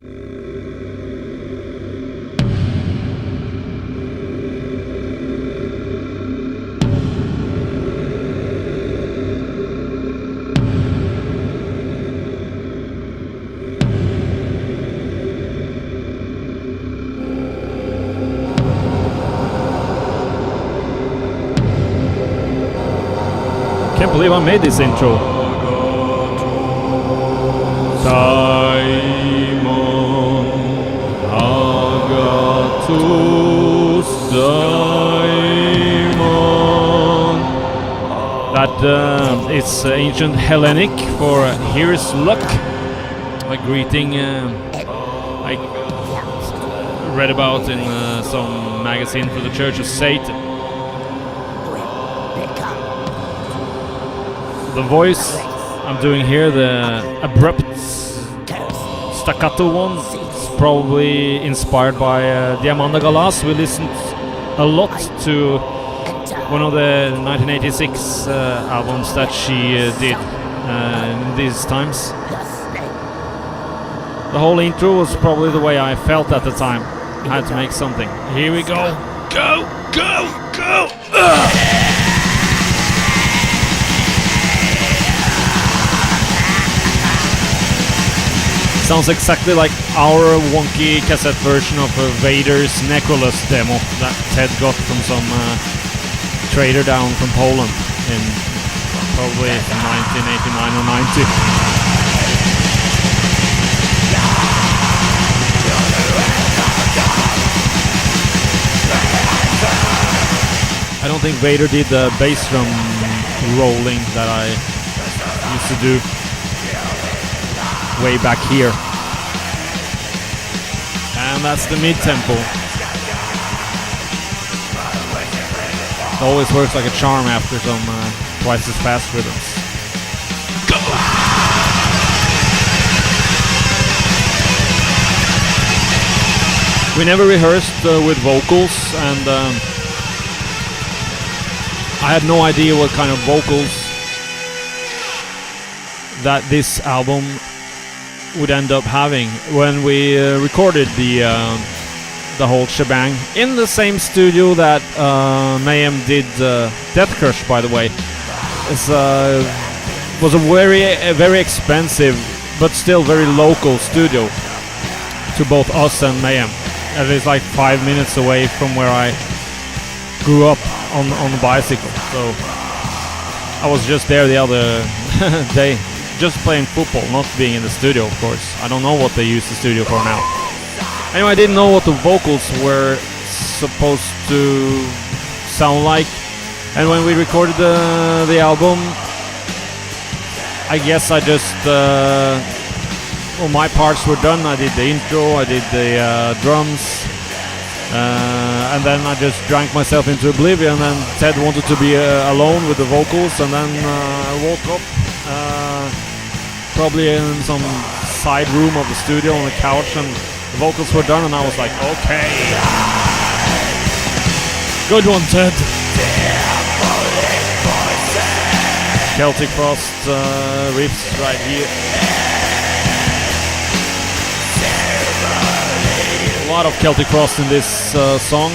Can't believe I made this intro. Daimon Agatus Daimon. That is ancient Hellenic for here's luck. A greeting I read about in some magazine for the Church of Satan. The voice I'm doing here, the abrupt staccato one, is probably inspired by Diamanda Galas. We listened a lot to one of the 1986 albums that she did in these times. The whole intro was probably the way I felt at the time. I had to make something. Here we go. Go, go, go! Sounds exactly like our wonky cassette version of Vader's Necrolus demo that Ted got from some trader down from Poland in probably 1989 or 90. I don't think Vader did the bass drum rolling that I used to do way back here. And that's the mid-tempo. It always works like a charm after some twice as fast rhythms. Go! We never rehearsed with vocals, and I had no idea what kind of vocals that this album would end up having when we recorded the whole shebang in the same studio that Mayhem did Death Crush, by the way. It was a very expensive but still very local studio to both us and Mayhem. It is like 5 minutes away from where I grew up on the bicycle, so I was just there the other day, just playing football, not being in the studio, of course. I don't know what they use the studio for now. Anyway, I didn't know what the vocals were supposed to sound like, and when we recorded the album, I guess I just well, my parts were done. I did the intro, I did the drums, and then I just drank myself into oblivion, and Ted wanted to be alone with the vocals, and then I woke up probably in some side room of the studio on the couch, and the vocals were done, and I was like, okay, good one, Ted. Celtic Frost riffs right here. A lot of Celtic Frost in this song.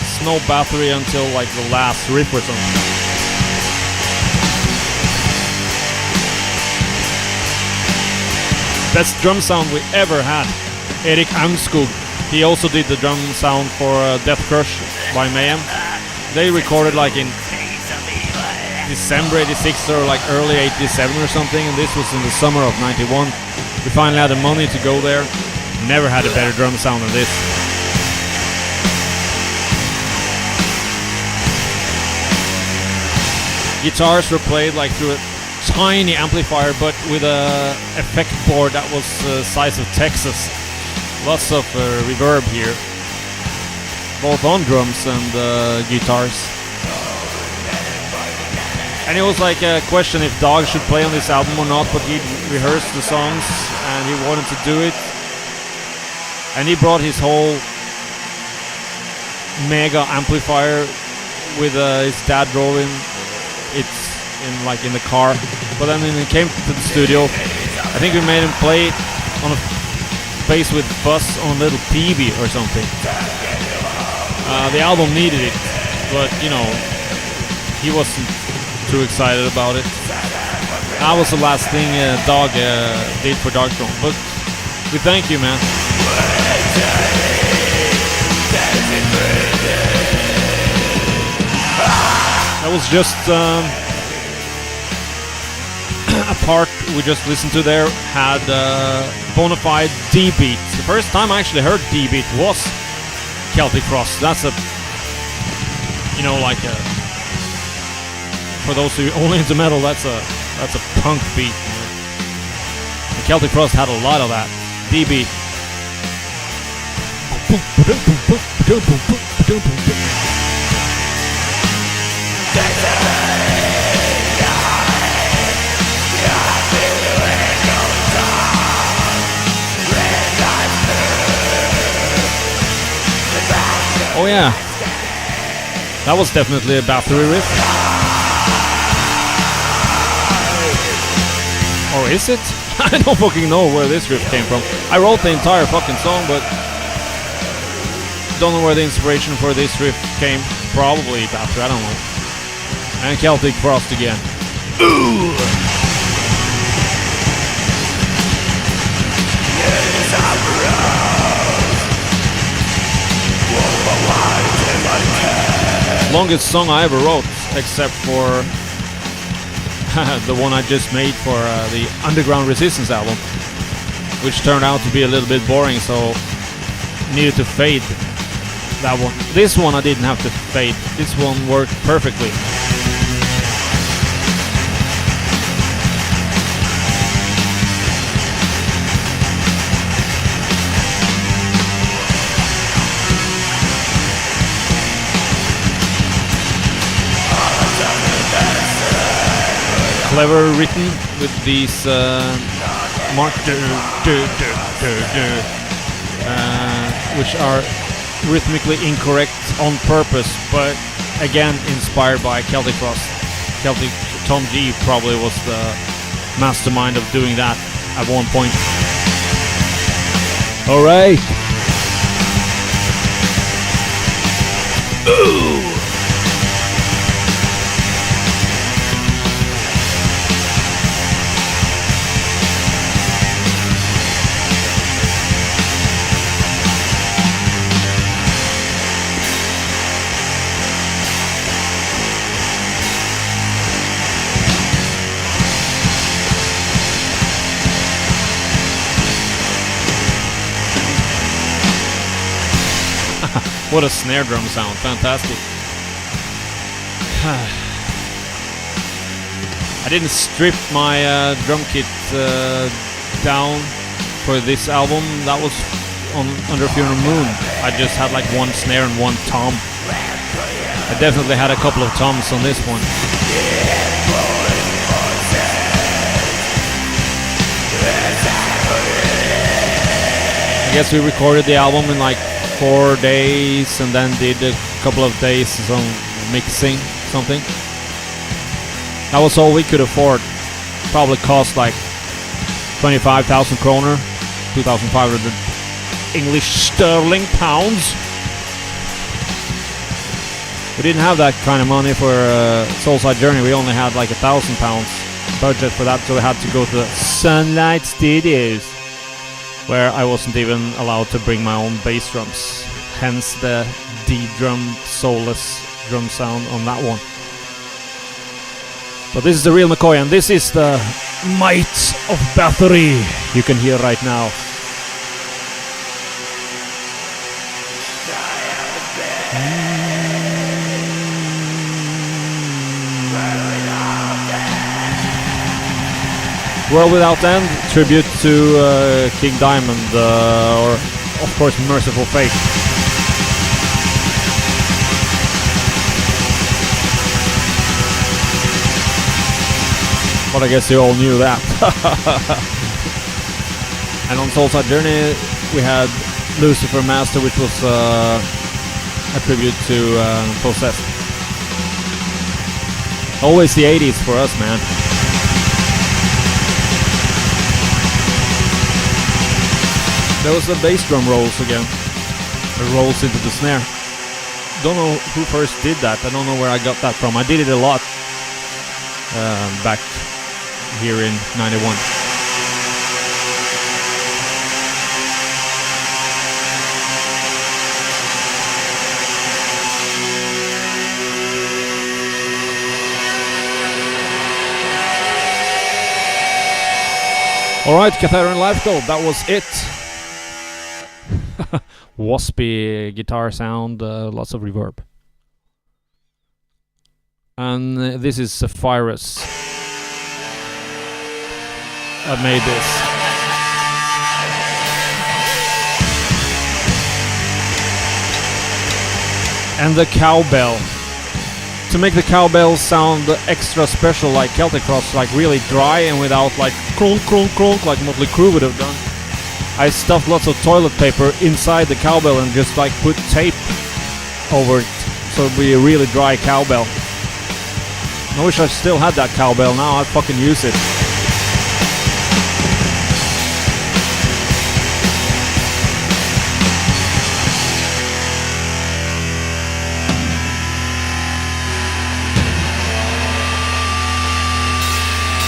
Snow Battery until like the last riff or something. Best drum sound we ever had. Erik Angskog. He also did the drum sound for Death Crush by Mayhem. They recorded like in December 86 or like early 87 or something, and this was in the summer of 91. We finally had the money to go there. Never had a better drum sound than this. Guitars were played like through a tiny amplifier, but with a effect board that was the size of Texas. Lots of reverb here, both on drums and guitars. And it was like a question if Dag should play on this album or not, but he rehearsed the songs and he wanted to do it. And he brought his whole mega amplifier with his dad drove him. It's in the car. But then when he came to the studio, I think we made him play on a Space with Buzz on Little Peavy or something. The album needed it, but you know, he wasn't too excited about it. That was the last thing Dog did for Darkthrone, but we thank you, man. That was just a part we just listened to there, had bona fide D-beat. The first time I actually heard D-beat was Celtic Frost. That's a, you know, like a, for those who only into metal, that's a punk beat. And Celtic Frost had a lot of that D-beat. Oh yeah, that was definitely a Bathory riff. Or is it? I don't fucking know where this riff came from. I wrote the entire fucking song, but don't know where the inspiration for this riff came. Probably Bathory, I don't know. And Celtic Frost again. Ooh! Longest song I ever wrote, except for the one I just made for the Underground Resistance album, which turned out to be a little bit boring, so needed to fade that one. This one I didn't have to fade. This one worked perfectly. Clever written with these mark which are rhythmically incorrect on purpose, but again inspired by Celtic Frost. Tom G probably was the mastermind of doing that at one point. All right. Ooh. What a snare drum sound, fantastic. I didn't strip my drum kit down for this album. That was on Under Funeral Moon. I just had like one snare and one tom. I definitely had a couple of toms on this one. I guess we recorded the album in like 4 days and then did a couple of days some mixing, something. That was all we could afford. Probably cost like 25,000 kroner, 2,500 English sterling pounds. We didn't have that kind of money for Soulside Journey. We only had like £1,000 budget for that, so we had to go to the Sunlight Studios, where I wasn't even allowed to bring my own bass drums. Hence the D-drum, soulless drum sound on that one. But this is the real McCoy, and this is the might of Bathory you can hear right now. World Without End, tribute to King Diamond, or of course Merciful Fate. But I guess you all knew that. And on Soulside Journey we had Lucifer Master, which was a tribute to Possessed. Always the 80s for us, man. Those are bass drum rolls again. It rolls into the snare. Don't know who first did that. I don't know where I got that from. I did it a lot back here in '91. Alright, Kathaarian Live Code, that was it. Waspy guitar sound, lots of reverb. And this is Fenriz that made this. And the cowbell. To make the cowbell sound extra special, like Celtic Frost, like really dry and without like cronk cronk cronk like Motley Crue would have done, I stuffed lots of toilet paper inside the cowbell and just like put tape over it, so it'd be a really dry cowbell. I wish I still had that cowbell now. I'd fucking use it.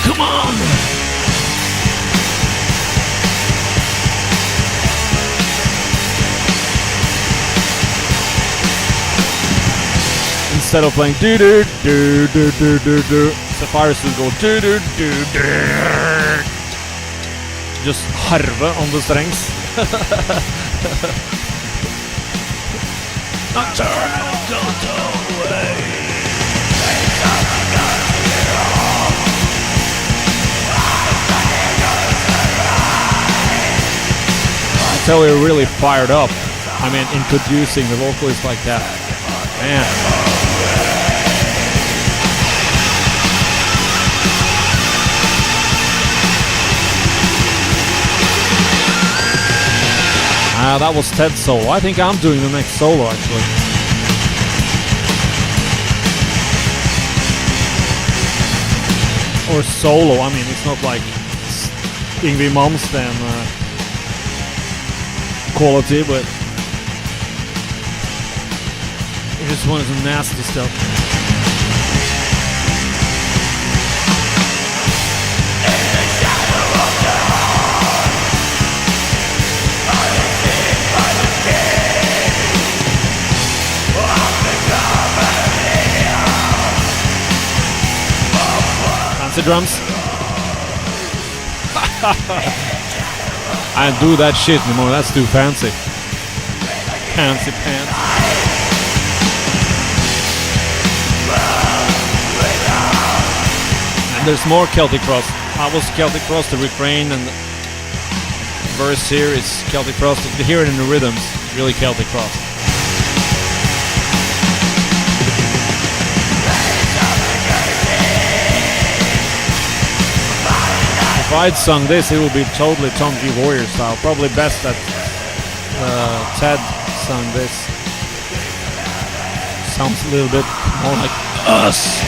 Come on! Instead of playing do do do do do do do, Fenriz will go do do do do. Just harve on the strings. Until you're really fired up. I mean, introducing the vocalist like that. Man. That was Ted's solo. I think I'm doing the next solo actually. Or solo, I mean, it's not like Yngwie Malmsteen quality, but I just wanted some nasty stuff. Fancy drums. I don't do that shit anymore, that's too fancy. Fancy pants. And there's more Celtic Frost. I was Celtic Frost, the refrain and the verse here is Celtic Frost. You can hear it in the rhythms, really Celtic Frost. If I'd sung this, it would be totally Tom G. Warrior style. Probably best that Ted sung this. Sounds a little bit more like us.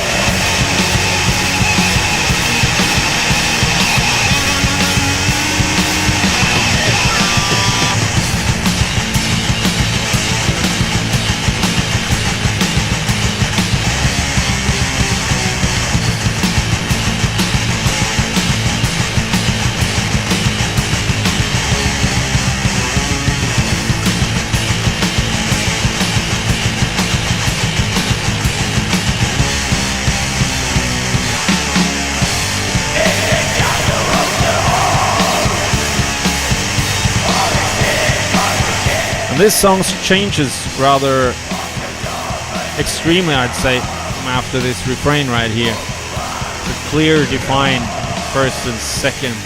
This song changes rather extremely, I'd say, after this refrain right here. It's a clear, defined first and second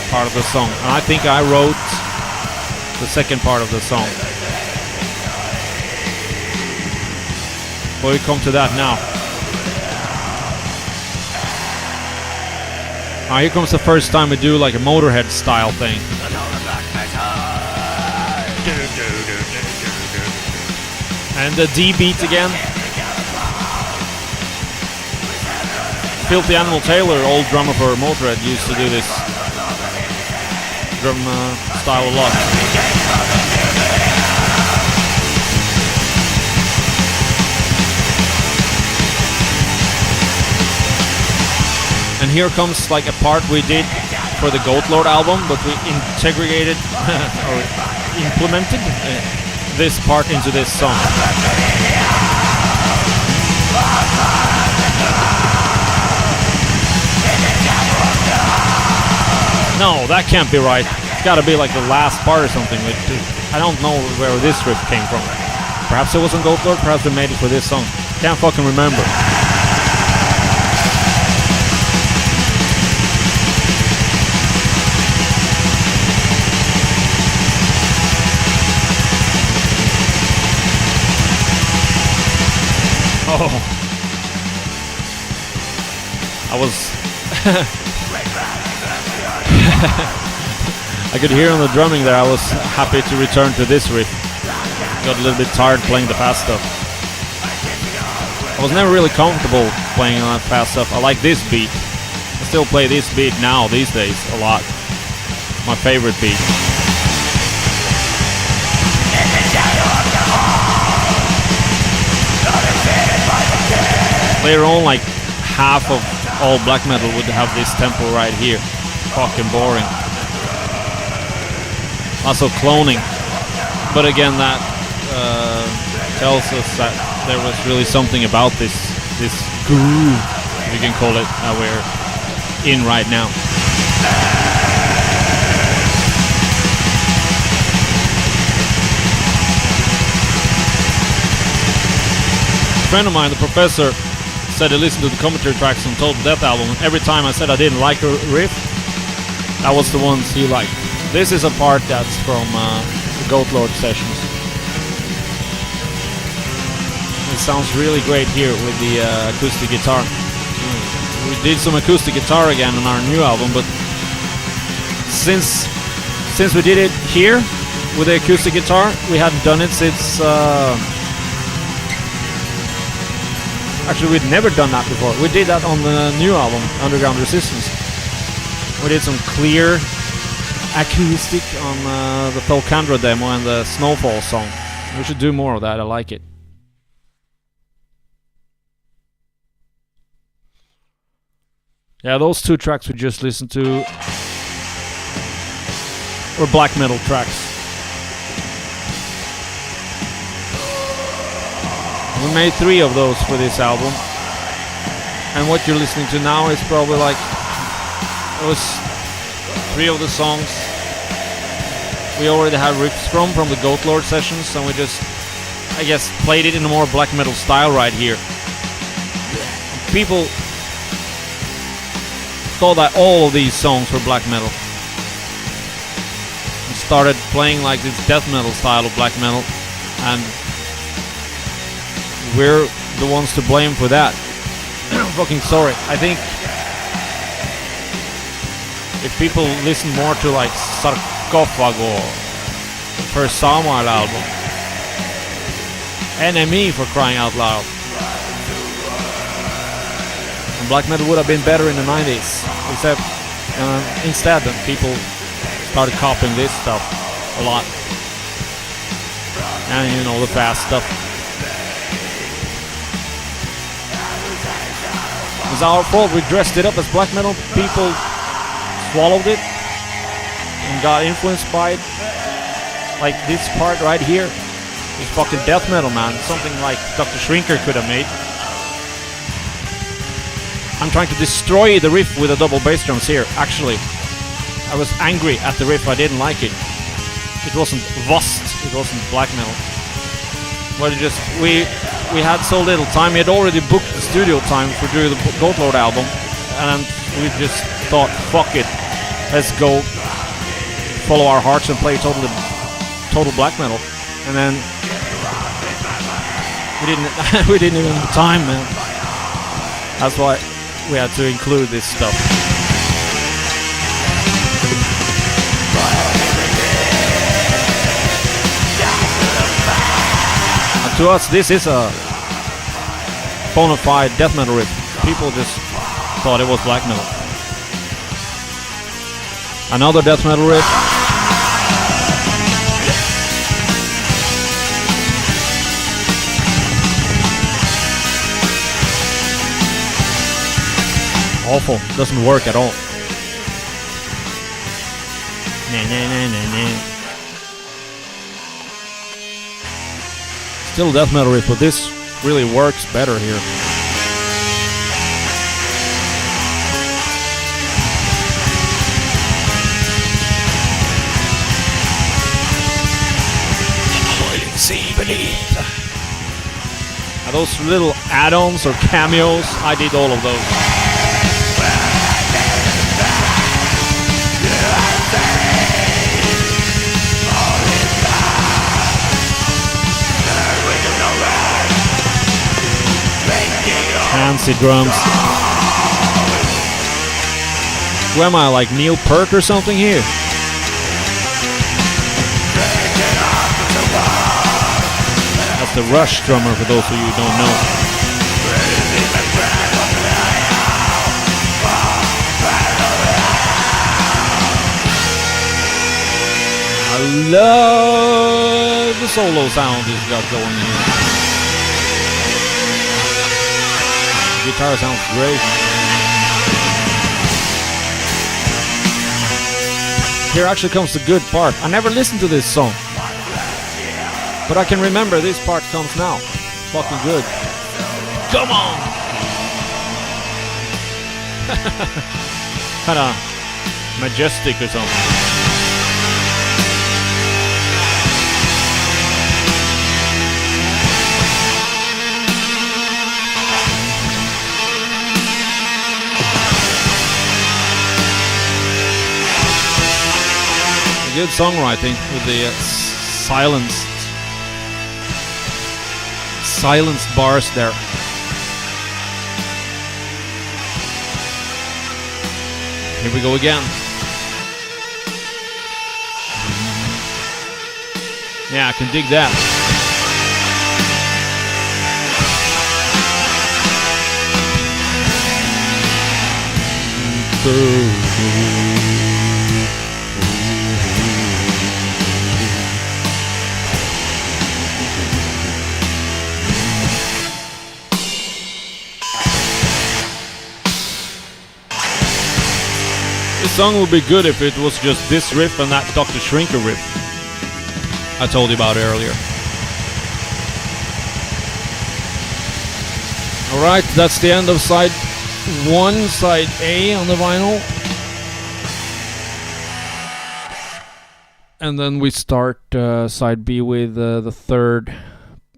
part of the song. And I think I wrote the second part of the song. But we come to that now. Here comes the first time we do like a Motorhead style thing. And the D beat again. Filthy Animal Taylor, old drummer for Motorhead, used to do this drum style a lot. here comes like a part we did for the Goat Lord album, but we integrated or implemented this part into this song. No, that can't be right. It's gotta be like the last part or something. I don't know where this riff came from. Perhaps it was on Goat Lord, perhaps we made it for this song. Can't fucking remember. Oh. I was... I could hear on the drumming there, I was happy to return to this riff. Got a little bit tired playing the fast stuff. I was never really comfortable playing on that fast stuff. I like this beat. I still play this beat now, these days, a lot. My favorite beat. Later on, like half of all black metal would have this tempo right here. Fucking boring. Also cloning. But again, that tells us that there was really something about this groove, if you can call it, that we're in right now. A friend of mine, the professor, said he listened to the commentary tracks on Total Death album, and every time I said I didn't like a riff, that was the ones he liked. This is a part that's from the Goat Lord sessions. It sounds really great here with the acoustic guitar. We did some acoustic guitar again on our new album, but since we did it here with the acoustic guitar, we hadn't done it since... Actually, we'd never done that before. We did that on the new album, Underground Resistance. We did some clear acoustic on the Tholkandra demo and the Snowfall song. We should do more of that, I like it. Yeah, those two tracks we just listened to were black metal tracks. We made 3 of those for this album, and what you're listening to now is probably like, it was 3 of the songs we already had riffs from the Goat Lord sessions, and we just, I guess, played it in a more black metal style right here. People thought that all of these songs were black metal and started playing like this death metal style of black metal, and we're the ones to blame for that. I'm fucking sorry. I think if people listen more to like Sarcophago, the first Samuel album, NME for crying out loud, and black metal would have been better in the 90s, except instead people started copying this stuff a lot, and you know, the fast stuff. It's our fault. We dressed it up as black metal. People swallowed it and got influenced by it. Like this part right here is fucking death metal, man. Something like Dr. Shrinker could have made. I'm trying to destroy the riff with the double bass drums here. Actually, I was angry at the riff. I didn't like it. It wasn't Vust. It wasn't black metal. But it just, we had so little time. We had already booked the studio time for doing the Goat Lord album, and we just thought, fuck it, let's go follow our hearts and play total black metal. And then we didn't even have time, man. That's why we had to include this stuff. To us, this is a bona fide death metal riff. People just thought it was black metal. Another death metal riff. awful. Doesn't work at all. Still death metal riff, but this really works better here. Are those little add-ons or cameos? I did all of those. Fancy drums. Who am I, like Neil Peart or something here? That's the Rush drummer, for those of you who don't know. I love the solo sound he's got going here. The guitar sounds great. Here actually comes the good part. I never listened to this song, but I can remember this part comes now. Fucking good. Come on! Kinda majestic or something. Good songwriting with the silenced bars there. Here we go again. Yeah, I can dig that. This song would be good if it was just this riff and that Dr. Shrinker riff I told you about earlier. Alright, that's the end of side 1, side A on the vinyl. And then we start side B with the third,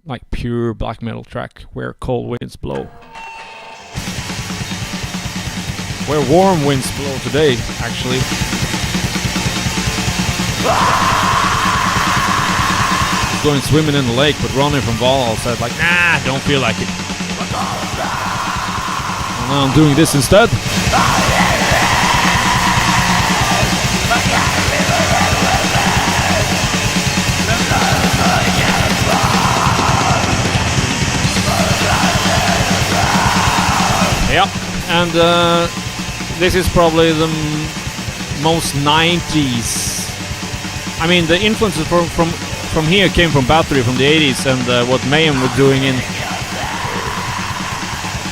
like pure black metal track, Where Cold Winds Blow. Where warm winds blow today, actually. Going swimming in the lake, but Ronnie from Valhall said like, nah, don't feel like it. And now I'm doing this instead. Yeah, and this is probably the most 90s. I mean, the influences from here came from Battery from the 80s, and what Mayhem was doing in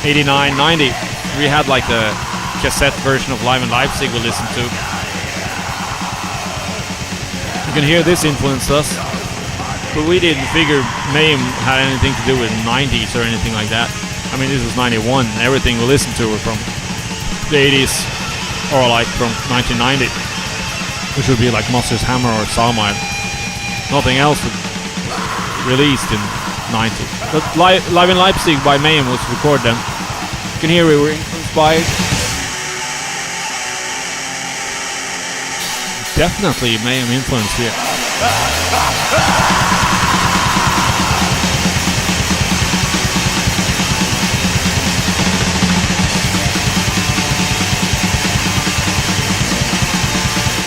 89, 90. We had like the cassette version of Live in Leipzig we listened to. You can hear this influenced us, but we didn't figure Mayhem had anything to do with 90s or anything like that. I mean, this was 91, and everything we listened to were from the 80s, or like from 1990, which would be like Monsters Hammer or Sawmile. Nothing else released in 90. But Live in Leipzig by Mayhem was recorded then. You can hear we were influenced by it. Definitely Mayhem influence here.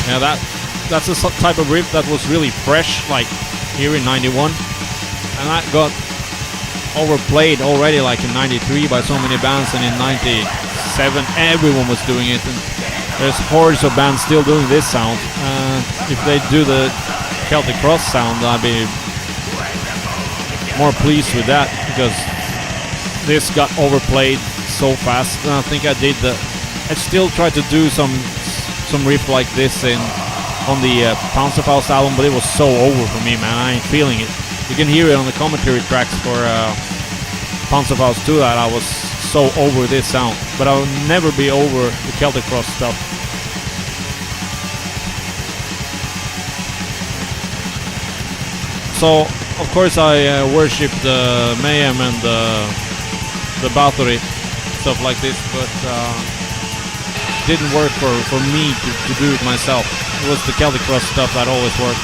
Yeah, that's a type of riff that was really fresh, like here in 91, and that got overplayed already like in 93 by so many bands, and in 97 everyone was doing it, and there's hordes of bands still doing this sound. If they do the Celtic Cross sound, I'd be more pleased with that, because this got overplayed so fast. And I think I did the I still tried to do some riff like this on the Panzerfaust album, but it was so over for me, man. I ain't feeling it. You can hear it on the commentary tracks for Panzerfaust 2 that I was so over this sound, but I'll never be over the Celtic Frost stuff. So, of course, I worshipped Mayhem and the Bathory, stuff like this, but didn't work for me to do it myself. It was the Celtic Frost stuff that always worked.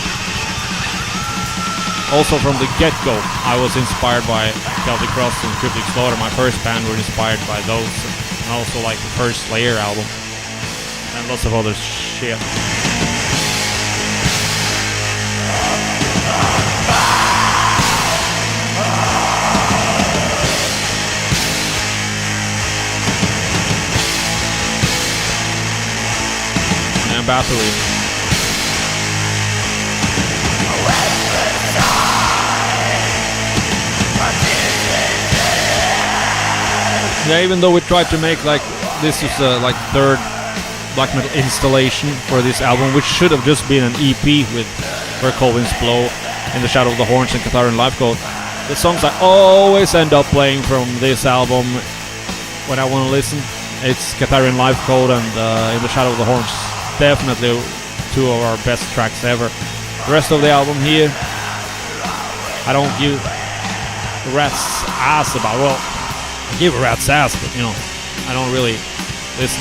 Also, from the get-go, I was inspired by Celtic Frost and Cryptic Slaughter. My first band were inspired by those, and also like the first Slayer album, and lots of other shit. And Bathory. Yeah, even though we tried to make like this is like third black metal installation for this album, which should have just been an EP with Where Cold Winds Blow, In the Shadow of the Horns, and Kathaarian Life Code. The songs I always end up playing from this album when I want to listen, it's Kathaarian Life Code and In the Shadow of the Horns. Definitely two of our best tracks ever. The rest of the album here, I don't give a rat's ass about. Well, I give a rat's ass, but you know, I don't really listen.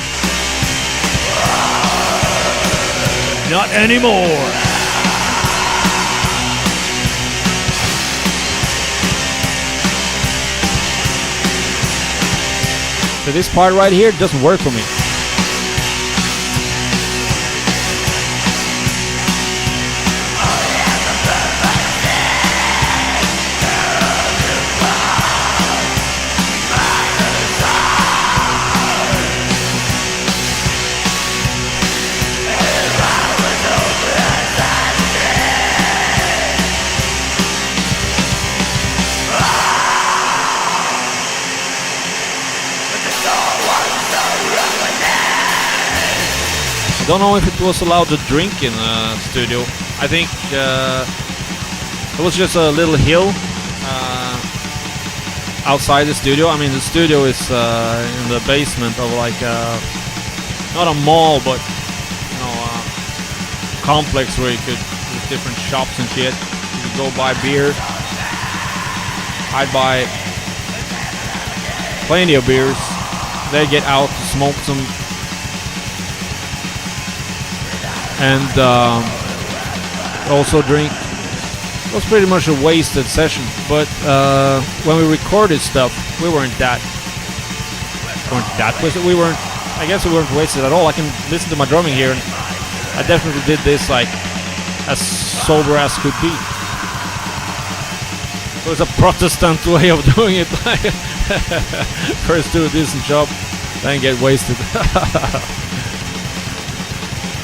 Not anymore. So this part right here doesn't work for me. I don't know if it was allowed to drink in the studio. I think it was just a little hill outside the studio. I mean, the studio is in the basement of like not a mall, but you know, complex where you could, there's different shops and shit. You could go buy beer. I'd buy plenty of beers. They'd get out to smoke some. And also drink. It was pretty much a wasted session, but when we recorded stuff, we weren't that wasted. I guess we weren't wasted at all. I can listen to my drumming here, and I definitely did this like as sober as could be. It was a Protestant way of doing it. First do a decent job, then get wasted.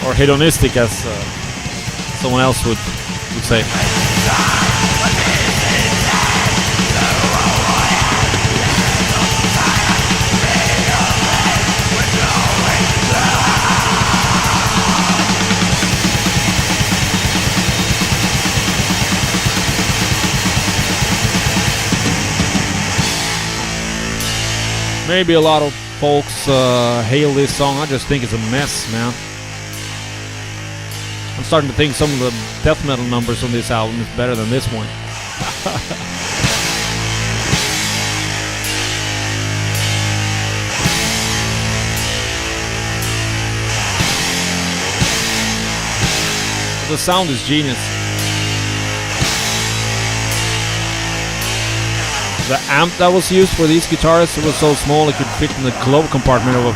Or hedonistic, as someone else would say. Maybe a lot of folks hail this song. I just think it's a mess, man. I'm starting to think some of the death metal numbers on this album is better than this one. The sound is genius. The amp that was used for these guitars, it was so small it could fit in the glove compartment of a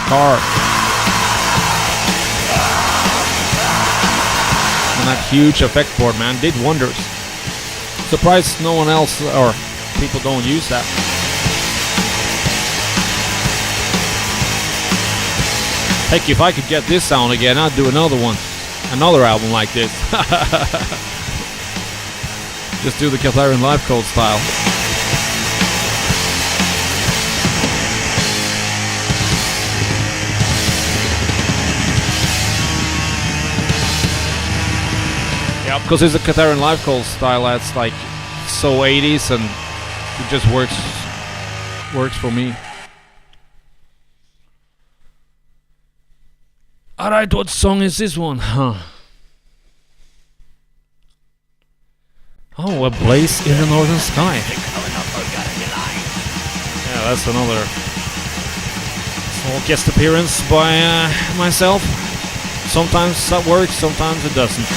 car. And that huge effect board, man, did wonders. Surprised no one else or people don't use that. Heck, if I could get this sound again, I'd do another album like this. Just do the Kathaarian Life Code style. because it's a Kathaarian live call style that's like so 80s and it just works for me. Alright, what song is this one? Huh. Oh, A Blaze in the Northern Sky. Yeah, that's another small guest appearance by myself. Sometimes that works, sometimes it doesn't.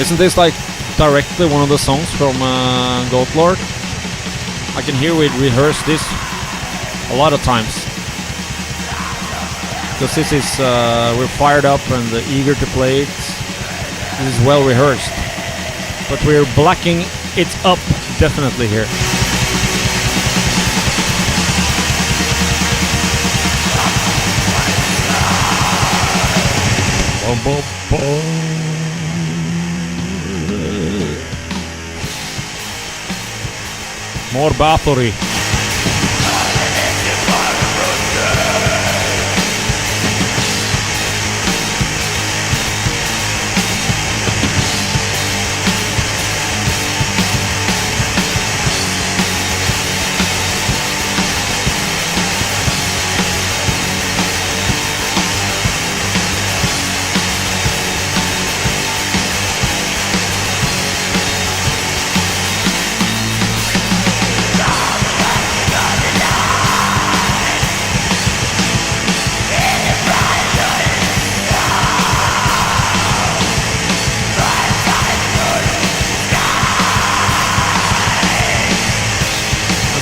Isn't this like directly one of the songs from Goat Lord? I can hear we rehearse this a lot of times. Because this is, we're fired up and eager to play it. This is well rehearsed. But we're blacking it up definitely here. Boom, boom, boom. More Bathory.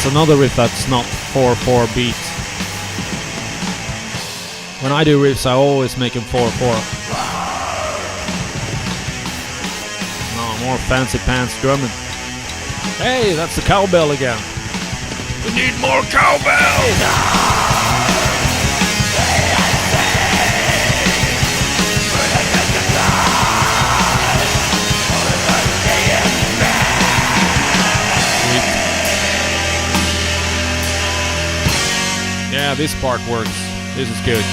Another riff that's not 4/4 beat. When I do riffs, I always make them 4/4. No, more fancy pants drumming. Hey, that's the cowbell again. We need more cowbell! Yeah, this part works. This is good.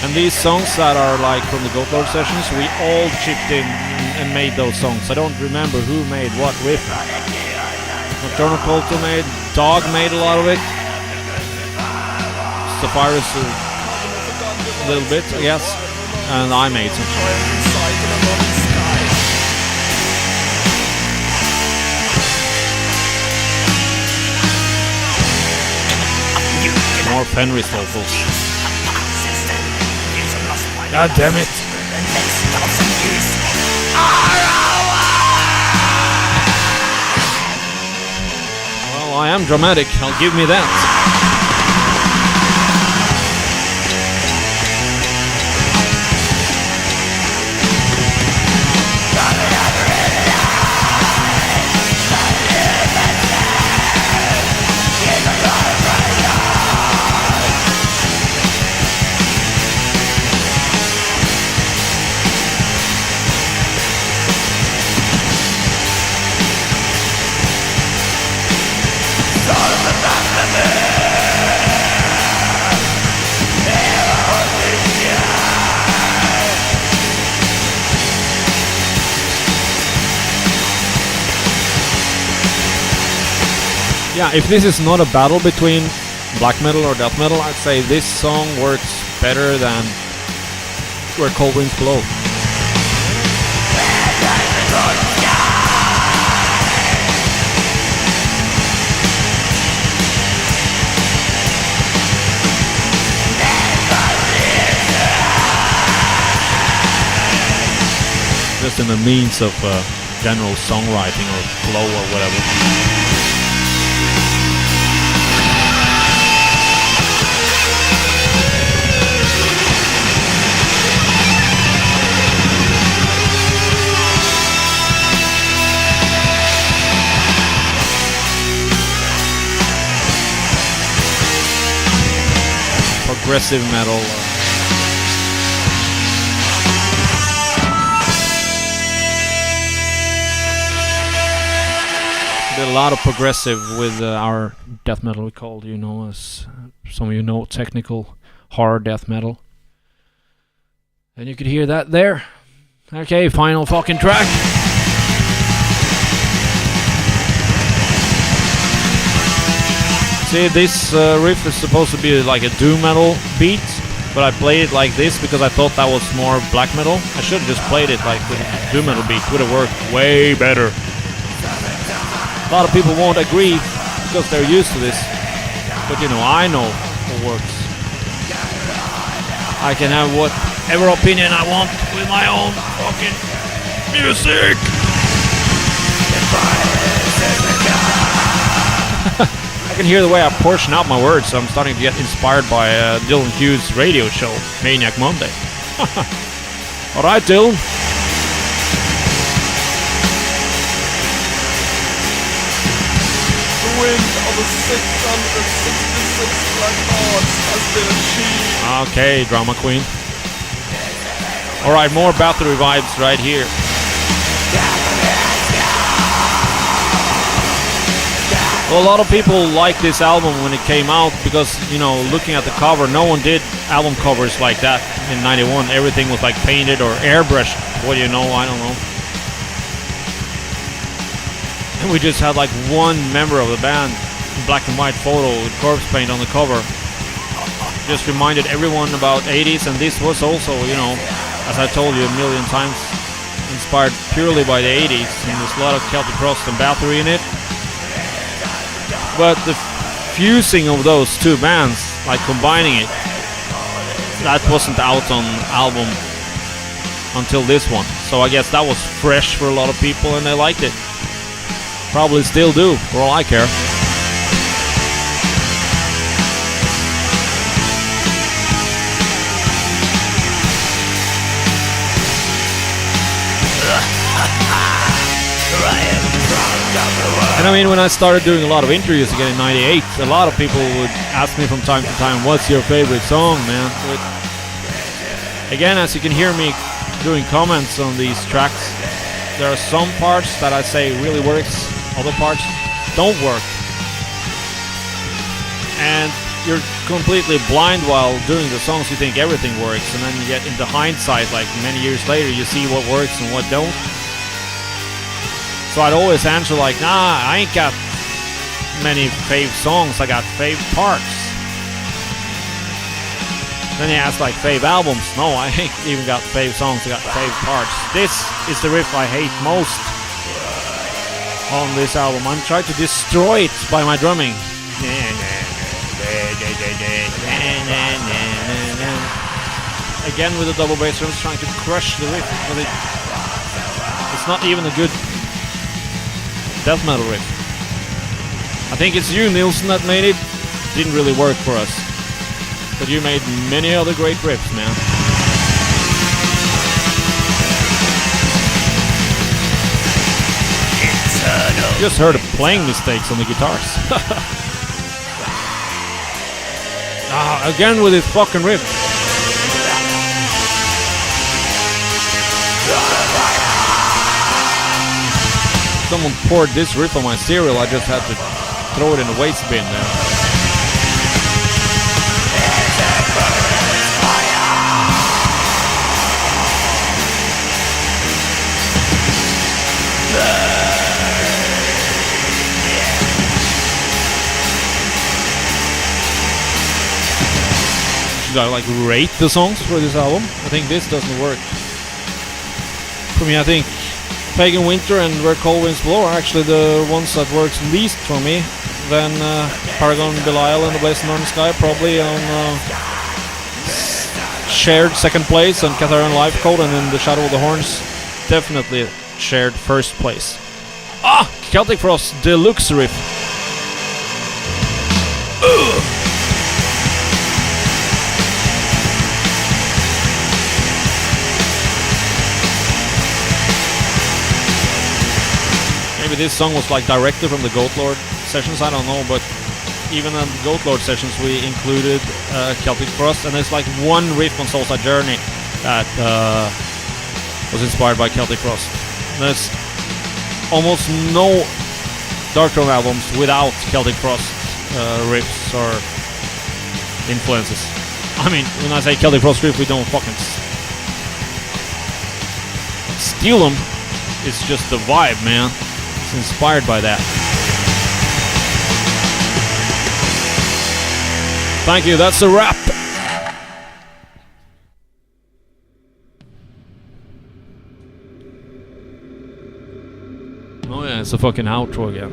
And these songs that are like from the Goat Lord sessions, we all chipped in and made those songs. I don't remember who made what riff. Nocturnal Culto made, Dog made a lot of it. Sapphirus a little bit, I guess. And I made some. More Fenriz vocals. God damn it. Well, I am dramatic, I'll give me that. Yeah, if this is not a battle between black metal or death metal, I'd say this song works better than Where Cold Winds Blow. Just in the means of general songwriting or flow or whatever. Progressive metal. Did a lot of progressive with our death metal, we called, as some of you know, technical horror death metal. And you could hear that there. Okay, final fucking track. See, this riff is supposed to be like a doom metal beat, but I played it like this because I thought that was more black metal. I should have just played it like with a doom metal beat. Would have worked way better. A lot of people won't agree because they're used to this, but I know what works. I can have whatever opinion I want with my own fucking music. I can hear the way I portion out my words, so I'm starting to get inspired by Dylan Hughes' radio show, Maniac Monday. Alright, Dylan. The wind of the 666 Black Hearts has been achieved. Okay, drama queen. Alright, more battery vibes right here. Well, a lot of people liked this album when it came out because, looking at the cover, no one did album covers like that in 91. Everything was like painted or airbrushed. What do you know? I don't know. And we just had like one member of the band, black and white photo with corpse paint on the cover. Just reminded everyone about 80s, and this was also, as I told you a million times, inspired purely by the 80s. And there's a lot of Celtic Frost and Bathory in it. But the fusing of those two bands, like combining it, that wasn't out on album until this one. So I guess that was fresh for a lot of people and they liked it. Probably still do, for all I care. And when I started doing a lot of interviews again in 98, a lot of people would ask me from time to time, what's your favorite song, man? But again, as you can hear me doing comments on these tracks, there are some parts that I say really works, other parts don't work. And you're completely blind while doing the songs, you think everything works, and then you get into hindsight, like many years later, you see what works and what don't. So I'd always answer like, nah, I ain't got many fave songs, I got fave parts. Then you ask like fave albums, no, I ain't even got fave songs, I got fave parts. This is the riff I hate most on this album. I'm trying to destroy it by my drumming. Again with the double bass drums, trying to crush the riff, but it's not even a good death metal riff. I think it's you, Nielsen, that made it. Didn't really work for us. But you made many other great riffs, man. Just heard playing mistakes on the guitars. Again with his fucking riff. Someone poured this riff on my cereal, I just had to throw it in the waste bin there. Should I like rate the songs for this album? I think this doesn't work. For me, I think Pagan Winter and Where Cold Winds Blow are actually the ones that works least for me. Then Paragon Belial and The Blazing Northern Sky probably on shared second place, and Kathaarian Life Code and then The Shadow of the Horns definitely shared first place. Celtic Frost Deluxe riff. Maybe this song was like directed from the Goat Lord sessions, I don't know, but even in the Goat Lord sessions we included Celtic Frost, and there's like one riff on Soulside Journey that was inspired by Celtic Frost. There's almost no Darkthrone albums without Celtic Frost riffs or influences. I mean, when I say Celtic Frost riff, we don't fucking steal them. It's just the vibe, man. It's inspired by that. Thank you, that's a wrap. Oh yeah, it's a fucking outro again.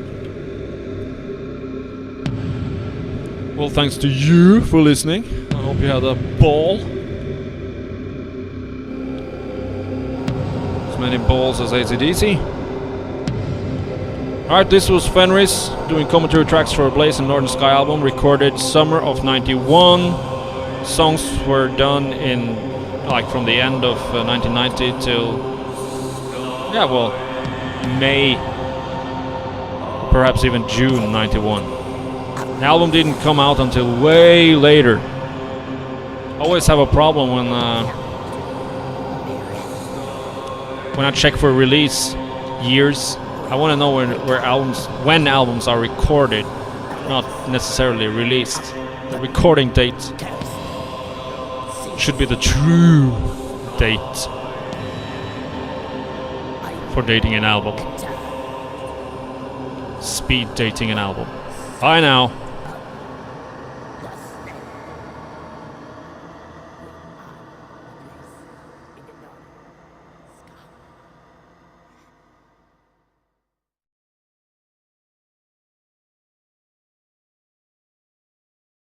Well, thanks to you for listening. I hope you had a ball. As many balls as AC/DC. Alright, this was Fenriz doing commentary tracks for a Blaze and Northern Sky album, recorded summer of '91. Songs were done in, like, from the end of 1990 till, yeah, well, May, perhaps even June '91. The album didn't come out until way later. Always have a problem when I check for release years. I want to know when albums are recorded, not necessarily released. The recording date should be the true date for dating an album. Speed dating an album. Bye now.